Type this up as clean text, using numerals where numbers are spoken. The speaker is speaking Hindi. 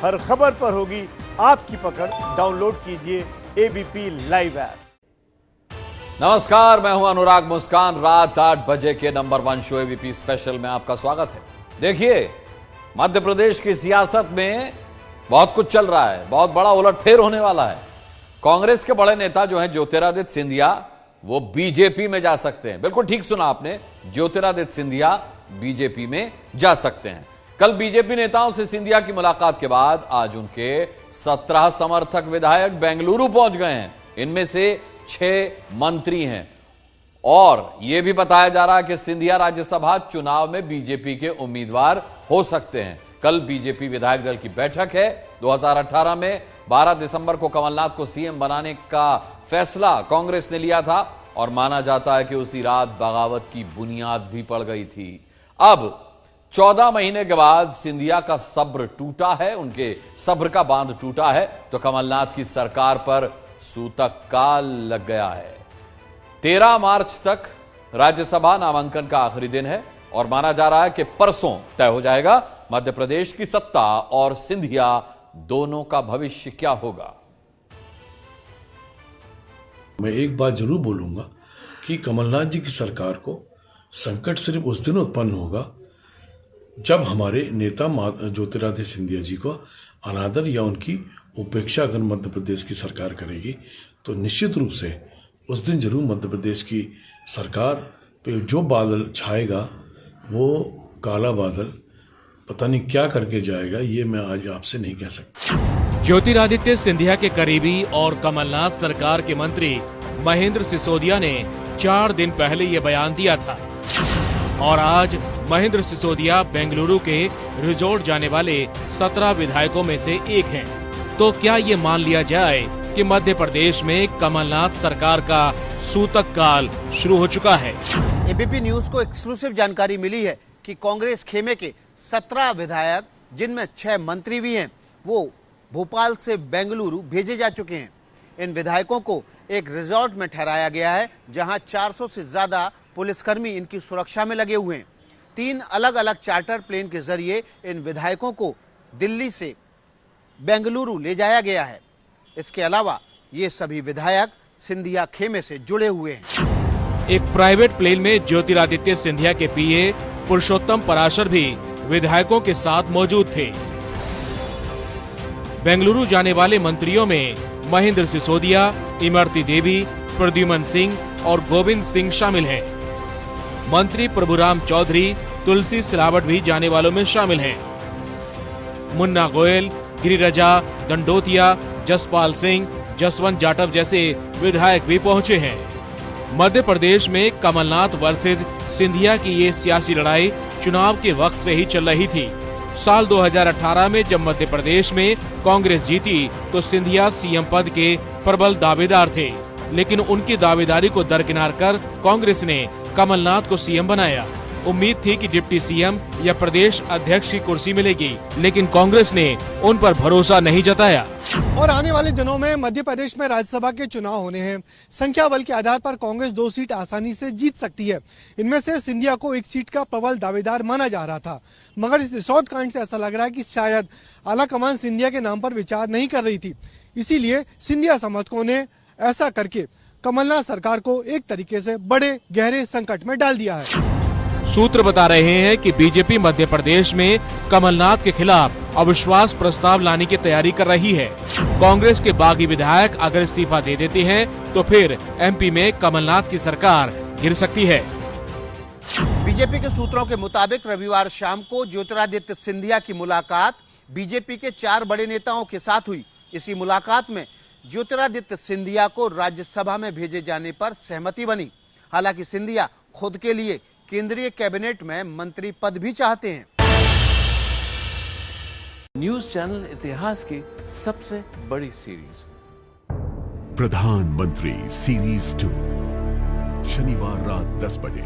हर खबर पर होगी आपकी पकड़। डाउनलोड कीजिए एबीपी लाइव ऐप। नमस्कार, मैं हूं अनुराग मुस्कान। रात 8 बजे के नंबर 1 शो एबीपी स्पेशल में आपका स्वागत है। देखिए, मध्य प्रदेश की सियासत में बहुत कुछ चल रहा है, बहुत बड़ा उलटफेर होने वाला है। कांग्रेस के बड़े नेता जो हैं ज्योतिरादित्य सिंधिया, वो बीजेपी में जा सकते हैं। बिल्कुल ठीक सुना आपने, ज्योतिरादित्य सिंधिया बीजेपी में जा सकते हैं। कल बीजेपी नेताओं से सिंधिया की मुलाकात के बाद आज उनके 17 समर्थक विधायक बेंगलुरु पहुंच गए हैं। इनमें से 6 मंत्री हैं और यह भी बताया जा रहा है कि सिंधिया राज्यसभा चुनाव में बीजेपी के उम्मीदवार हो सकते हैं। कल बीजेपी विधायक दल की बैठक है। 2018 में 12 दिसंबर को कमलनाथ को सीएम बनाने का फैसला कांग्रेस ने लिया था और माना जाता है कि उसी रात बगावत की बुनियाद भी पड़ गई थी। अब 14 महीने के बाद सिंधिया का सब्र टूटा है, उनके सब्र का बांध टूटा है, तो कमलनाथ की सरकार पर सूतक काल लग गया है। 13 मार्च तक राज्यसभा नामांकन का आखिरी दिन है और माना जा रहा है कि परसों तय हो जाएगा मध्य प्रदेश की सत्ता और सिंधिया दोनों का भविष्य क्या होगा। मैं एक बात जरूर बोलूंगा कि कमलनाथ जी की सरकार को संकट सिर्फ उस दिन उत्पन्न होगा जब हमारे नेता ज्योतिरादित्य सिंधिया जी को अनादर या उनकी उपेक्षा अगर मध्य प्रदेश की सरकार करेगी तो निश्चित रूप से उस दिन जरूर मध्य प्रदेश की सरकार पे जो बादल छाएगा वो काला बादल पता नहीं क्या करके जाएगा, ये मैं आज आपसे नहीं कह सकता। ज्योतिरादित्य सिंधिया के करीबी और कमलनाथ सरकार के मंत्री महेंद्र सिसोदिया ने 4 दिन पहले ये बयान दिया था और आज महेंद्र सिसोदिया बेंगलुरु के रिजोर्ट जाने वाले 17 विधायकों में से एक हैं। तो क्या ये मान लिया जाए कि मध्य प्रदेश में कमलनाथ सरकार का सूतक काल शुरू हो चुका है? एबीपी न्यूज को एक्सक्लूसिव जानकारी मिली है कि कांग्रेस खेमे के 17 विधायक, जिनमें 6 मंत्री भी हैं, वो भोपाल से बेंगलुरु भेजे जा चुके हैं। इन विधायकों को एक रिजॉर्ट में ठहराया गया है जहां 400 से ज्यादा पुलिसकर्मी इनकी सुरक्षा में लगे हुए हैं। 3 अलग अलग चार्टर प्लेन के जरिए इन विधायकों को दिल्ली से बेंगलुरु ले जाया गया है। इसके अलावा ये सभी विधायक सिंधिया खेमे से जुड़े हुए हैं। एक प्राइवेट प्लेन में ज्योतिरादित्य सिंधिया के पीए पुरुषोत्तम पराशर भी विधायकों के साथ मौजूद थे। बेंगलुरु जाने वाले मंत्रियों में महेंद्र सिसोदिया, इमरती देवी, प्रद्युमन सिंह और गोविंद सिंह शामिल हैं। मंत्री प्रभुराम चौधरी, तुलसी सिलावट भी जाने वालों में शामिल हैं। मुन्ना गोयल, गिरिराजा दंडोतिया, जसपाल सिंह, जसवंत जाटव जैसे विधायक भी पहुंचे हैं। मध्य प्रदेश में कमलनाथ वर्सेस सिंधिया की ये सियासी लड़ाई चुनाव के वक्त से ही चल रही थी। साल 2018 में जब मध्य प्रदेश में कांग्रेस जीती तो सिंधिया सीएम पद के प्रबल दावेदार थे, लेकिन उनकी दावेदारी को दरकिनार कर कांग्रेस ने कमलनाथ को सीएम बनाया। उम्मीद थी कि डिप्टी सीएम या प्रदेश अध्यक्ष की कुर्सी मिलेगी, लेकिन कांग्रेस ने उन पर भरोसा नहीं जताया। और आने वाले दिनों में मध्य प्रदेश में राज्यसभा के चुनाव होने हैं। संख्या बल के आधार पर कांग्रेस 2 सीट आसानी से जीत सकती है। इनमें से सिंधिया को 1 सीट का प्रबल दावेदार माना जा रहा था, मगर इस रिसोर्ट कांड से ऐसा लग रहा है कि शायद आलाकमान सिंधिया के नाम पर विचार नहीं कर रही थी। इसीलिए सिंधिया समर्थकों ने ऐसा करके कमलनाथ सरकार को एक तरीके से बड़े गहरे संकट में डाल दिया है। सूत्र बता रहे हैं कि बीजेपी मध्य प्रदेश में कमलनाथ के खिलाफ अविश्वास प्रस्ताव लाने की तैयारी कर रही है। कांग्रेस के बागी विधायक अगर इस्तीफा दे देते हैं तो फिर एमपी में कमलनाथ की सरकार गिर सकती है। बीजेपी के सूत्रों के मुताबिक रविवार शाम को ज्योतिरादित्य सिंधिया की मुलाकात बीजेपी के 4 बड़े नेताओं के साथ हुई। इसी मुलाकात में ज्योतिरादित्य सिंधिया को राज्यसभा में भेजे जाने पर सहमति बनी। हालांकि सिंधिया खुद के लिए केंद्रीय कैबिनेट में मंत्री पद भी चाहते हैं। न्यूज चैनल इतिहास की सबसे बड़ी सीरीज प्रधानमंत्री सीरीज 2 शनिवार रात 10 बजे।